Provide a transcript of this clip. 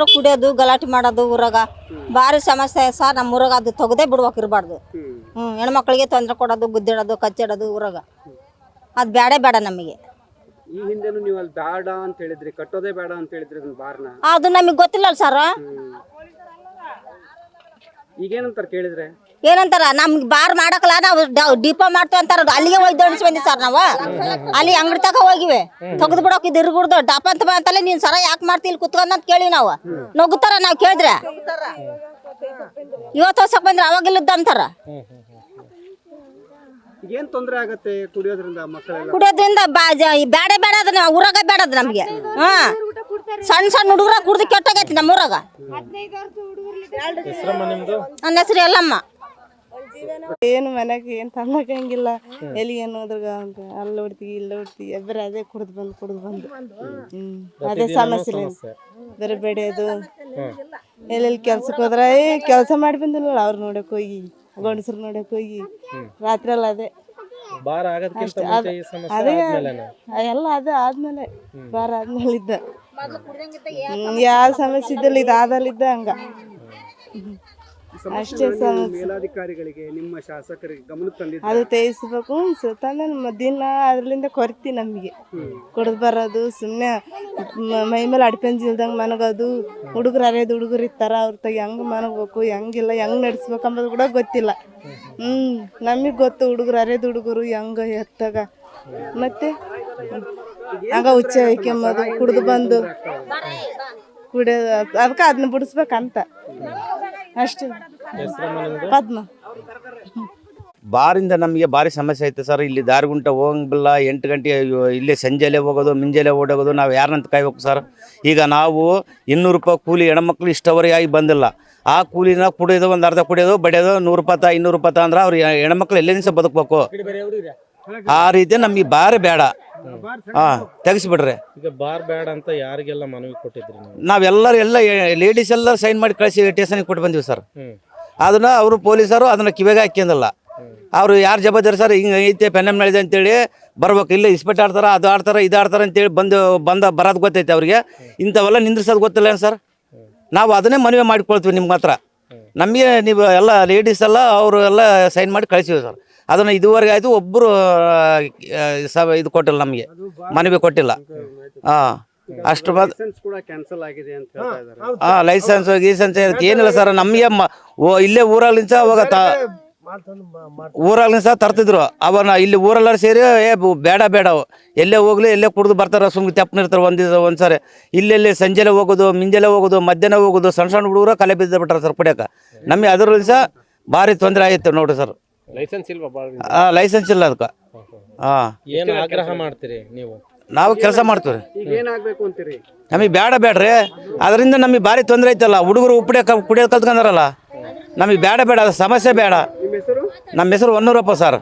ಕುಡಿಯೋದು ಗಲಾಟೆ ಮಾಡೋದು ಊರಾಗ ಭಾರಿ ಸಮಸ್ಯೆ ಸರ್. ನಮ್ಮ ಊರಾಗ ಅದು ತೆಗೆದೇ ಬಿಡ್ಬೇಕು ಇರಬಾರ್ದು. ಹೆಣ್ಮಕ್ಳಿಗೆ ತೊಂದರೆ ಕೊಡೋದು, ಗುದ್ದಿಡೋದು, ಕಚ್ಚಿಡೋದು ಊರಾಗ ಅದು ಬೇಡ ನಮಗೆ. ಈ ಹಿಂದೆನೂ ನೀವು ಅಲ್ಲಿ ಬೇಡ ಅಂತ ಹೇಳಿದ್ರಿ, ಕಟ್ಟೋದೇ ಬೇಡ ಅಂತ ಹೇಳಿದ್ರಿ ಅದನ್ನ ಬಾರ್ನ. ಅದು ನಮಗೆ ಗೊತ್ತಿಲ್ಲ ಸರ್. ಈಗೇನಂತಾರ ಕೇಳಿದ್ರೆ ಏನಂತಾರ, ನಮ್ಗೆ ಬಾರ್ ಮಾಡಕಲ್ಲ ನಾವು ಡಿಪೋ ಮಾಡ್ತೀವಿ ಅಂತಾರ. ಅಲ್ಲಿಗೆ ಹೋಗಿ ಅಣಿಸಿ ಬಂದಿ ಸರ್. ನಾವು ಅಲ್ಲಿ ಅಂಗಡಿ ತಕ ಹೋಗಿವೆ, ತೆಗೆದು ಬಿಡೋಕೆ ಇದು ಇರ್ಗುಡ್ದು ಡಾಪ ಅಂತ ಅಂತಲೇ ನೀನ್ ಸರ ಯಾಕೆ ಮಾಡ್ತಿ ಇಲ್ಲಿ ಕುತ್ಕೊಂಡ್ ಅಂತ ಕೇಳಿ ನಾವು ನಗುತ್ತಾರ. ನಾವು ಕೇಳಿದ್ರೆ ಇವತ್ತು ಹೊಸಕ್ ಬಂದ್ರೆ ಅವಾಗಿಲ್ಲದ ಅಂತಾರ. ಏನ್ ತೊಂದರೆ ಆಗತ್ತೆ ಕುಡಿಯೋದ್ರಿಂದ? ಮಕ್ಕಳೆಲ್ಲ ಕುಡಿಯೋದ್ರಿಂದ ಬೇಡ ಅದ ಊರಾಗ ಬೇಡ ಅದ ನಮ್ಗೆ. ಸಣ್ಣ ಹುಡುಗರ ಕುಡ್ದು ಕೆಟ್ಟಾಗೈತಿ ನಮ್ಮ ಊರಾಗ. ನನ್ನ ಹೆಸರು ಎಲ್ಲಮ್ಮ. ಏನು ಮನೆಗೆ ಏನು ತಂದಾಕಂಗಿಲ್ಲ. ಎಲ್ಲಿ ಏನು ಹೋದ್ರಾಗ ಅಲ್ಲಿ ಹೊಡ್ತೀವಿ ಇಲ್ಲಿ ಹೊಡ್ತೀವಿ ಬರೀ ಅದೇ ಕುಡ್ದು ಬಂದು ಅದೇ ಸಮಸ್ಯೆ. ಬರೀ ಬೆಳೆಯೋದು ಎಲ್ಲೆಲ್ಲಿ ಕೆಲ್ಸಕ್ಕೆ ಹೋದ್ರೆ ಕೆಲಸ ಮಾಡಿ ಬಂದಿಲ್ಲ ಅವ್ರು ನೋಡಕ್ ಹೋಗಿ, ಗಂಡಸ್ರು ನೋಡಕ್ ಹೋಗಿ ರಾತ್ರಿ ಎಲ್ಲ ಅದೇ ಅದೇ ಎಲ್ಲ ಅದೇ ಆದ್ಮೇಲೆ ಬಾರ ಆದ್ಮೇಲೆ ಇದ್ದ ಯಾವ ಸಮಸ್ಯೆ ಇದ್ದಿಲ್ಲ. ಇದಾದಲ್ಲಿದ್ದ ಹಂಗ ಅಷ್ಟೇ ಸಮಸ್ಯೆ. ಮೇಲಾಧಿಕಾರಿಗಳಿಗೆ ನಿಮ್ಮ ಶಾಸಕರಿಗೆ ಗಮನಕ್ಕೆ ತಂದಿದ್ದು ಅದು ತೇಯಿಸ್ಬೇಕು ತಂದ ದಿನ ಅದ್ರಲ್ಲಿಂದ ಕೊರತಿ ನಮಗೆ. ಕುಡ್ದು ಬರೋದು, ಸುಮ್ಮನೆ ಮೈ ಮೇಲೆ ಅಡ್ಪೆಂಜಿ ಇಲ್ದಂಗೆ ಮನಗೋದು. ಹುಡುಗರು ಅರೇದು ಹುಡುಗರು ಇರ್ತಾರ, ಅವ್ರ ತಗ ಹೆಂಗೆ ಮನಗಬೇಕು, ಹೆಂಗಿಲ್ಲ, ಹೆಂಗೆ ನಡೆಸ್ಬೇಕು ಅಂಬೋದು ಕೂಡ ಗೊತ್ತಿಲ್ಲ. ನಮಗೆ ಗೊತ್ತು ಹುಡುಗರು ಅರೇದು ಹುಡುಗರು ಹೆಂಗೆ ಎತ್ತಾಗ ಮತ್ತೆ ಹಂಗ ಹುಚ್ಚ ಹೊಯ್ಕೊಂಬೋದು ಕುಡ್ದು ಬಂದು ಕುಡಿಯೋದು. ಅದಕ್ಕೆ ಅದನ್ನ ಬಿಡಿಸ್ಬೇಕಂತ ಅಷ್ಟೇ. ಪದ್ಮ. ಬಾರಿಂದ ನಮಗೆ ಭಾರಿ ಸಮಸ್ಯೆ ಐತೆ ಸರ್. ಇಲ್ಲಿ ದಾರಿಗುಂಟ ಹೋಗಂಗಿಲ್ಲ. 8 ಗಂಟೆ ಇಲ್ಲೇ ಸಂಜೆಲೆ ಹೋಗೋದು, ಮುಂಜಾನೆ ಓಡೋಗೋದು. ನಾವು ಯಾರನ್ನಂತ ಕಾಯ್ಬೇಕು ಸರ್? ಈಗ ನಾವು 200 ರೂಪಾಯಿ ಕೂಲಿ ಹೆಣ್ಮಕ್ಳು ಇಷ್ಟವರೆಗೆ ಆಗಿ ಬಂದಿಲ್ಲ. ಆ ಕೂಲಿನ ಕುಡಿಯೋದು, ಒಂದು ಅರ್ಧ ಕುಡಿಯೋದು, ಬಡಿಯೋದು 100 ರೂಪಾಯಿ 200 ರೂಪಾಯಿ ಅಂದ್ರೆ ಅವ್ರು ಹೆಣ್ಮಕ್ಳು ಎಲ್ಲೇ ದಿವಸ ಬದುಕಬೇಕು. ಆ ರೀತಿ ನಮಗೆ ಬಾರಿ ಬೇಡ. ತೆಗಿಸ್ಬಿಡ್ರಿ. ಈಗ ಬಾರ್ ಬೇಡ ಅಂತ ಯಾರಿಗೆಲ್ಲ ಮನವಿ ಕೊಟ್ಟಿದ್ರಿ? ನಾವೆಲ್ಲರೂ ಎಲ್ಲ ಲೇಡೀಸ್ ಎಲ್ಲ ಸೈನ್ ಮಾಡಿ ಕಳಿಸಿ ಸ್ಟೇಷನ್ಗೆ ಕೊಟ್ಟು ಬಂದಿವಿ ಸರ್. ಅದನ್ನ ಅವರು ಪೊಲೀಸರು ಅದನ್ನ ಕಿವಿಗೆ ಹಾಕಿಂದಲ್ಲ. ಅವರು ಯಾರು ಜವಾಬ್ದಾರಿ ಸರ್? ಹಿಂಗೆ ಐತೆ ಪೆನ್ನಮ್ ನಳಿದೆ ಅಂತೇಳಿ ಬರ್ಬೇಕು. ಇಲ್ಲ ಇಸ್ಪೆಟ್ ಆಡ್ತಾರ, ಅದು ಆಡ್ತಾರ, ಇದು ಆಡ್ತಾರ ಅಂತೇಳಿ ಬರೋದು ಗೊತ್ತೈತೆ ಅವ್ರಿಗೆ. ಇಂಥವೆಲ್ಲ ನಿಂದ್ರಿಸೋದು ಗೊತ್ತಿಲ್ಲ ಸರ್. ನಾವು ಅದನ್ನೇ ಮನವಿ ಮಾಡಿಕೊಳ್ತೀವಿ ನಿಮ್ಮ ಹತ್ರ. ನಮಗೆ ನೀವು ಎಲ್ಲ ಲೇಡೀಸ್ ಎಲ್ಲ ಅವರು ಎಲ್ಲ ಸೈನ್ ಮಾಡಿ ಕಳಿಸಿವಿ ಸರ್. ಅದನ್ನು ಇದುವರೆಗೆ ಆಯಿತು, ಒಬ್ಬರು ಇದು ಕೊಟ್ಟಿಲ್ಲ, ನಮಗೆ ಮನವಿ ಕೊಟ್ಟಿಲ್ಲ. ಅಷ್ಟು ಲೈಸೆನ್ಸ್ ಗೀಸೆನ್ಸ್ ಏನಿಲ್ಲ ಸರ್. ನಮಗೆ ಇಲ್ಲೇ ಊರಾಗ್ಲಿಂದ ಅವಾಗ ಊರಾಗ್ಲಿಂದ ತರ್ತಿದ್ರು. ಅವನ್ನ ಇಲ್ಲಿ ಊರೆಲ್ಲರೂ ಸೇರಿ ಬೇಡ ಎಲ್ಲೇ ಹೋಗ್ಲಿ, ಎಲ್ಲೇ ಕುಡಿದು ಬರ್ತಾರ, ಸುಮ್ಮನೆ ತೆಪ್ಪನಿರ್ತಾರೆ. ಒಂದ್ಸರಿ ಇಲ್ಲೆಲ್ಲಿ ಸಂಜೆಲೆ ಹೋಗೋದು, ಮುಂಜಾನೆ ಹೋಗೋದು, ಮಧ್ಯಾಹ್ನ ಹೋಗೋದು. ಸಣ್ಣ ಹುಡುಗರು ಕಲೆ ಬಿದ್ದು ಬಿಟ್ಟಾರ ಸರ್ ಕುಡಿಯೋಕೆ. ನಮಗೆ ಅದರಿಂದ ಭಾರಿ ತೊಂದರೆ ಆಯ್ತು ನೋಡ್ರಿ ಸರ್. ಲೈಸೆನ್ಸ್ ಇಲ್ವಾ? ಲೈಸೆನ್ಸ್ ಇಲ್ಲ ಅದಕ್ಕೆ. ಏನು ಆಗ್ರಹ ಮಾಡ್ತೀರಿ ನೀವು? ನಾವು ಕೆಲಸ ಮಾಡ್ತೀವಿ. ಏನಾಗಬೇಕು ಅಂತೀರಿ? ನಮಗೆ ಬೇಡ್ರಿ. ಅದರಿಂದ ನಮಗೆ ಭಾರಿ ತೊಂದರೆ ಐತಲ್ಲ. ಹುಡುಗರು ಕುಡಿಯೋದು ಕಲ್ತ್ಕೊಂಡಾರಲ್ಲ. ನಮಗೆ ಬೇಡ, ಅದು ಸಮಸ್ಯೆ ಬೇಡ. ನಿಮ್ಮ ಹೆಸರು? ನಮ್ಮ ಹೆಸರು ಹೊನ್ನೂರಪ್ಪ ಸರ್.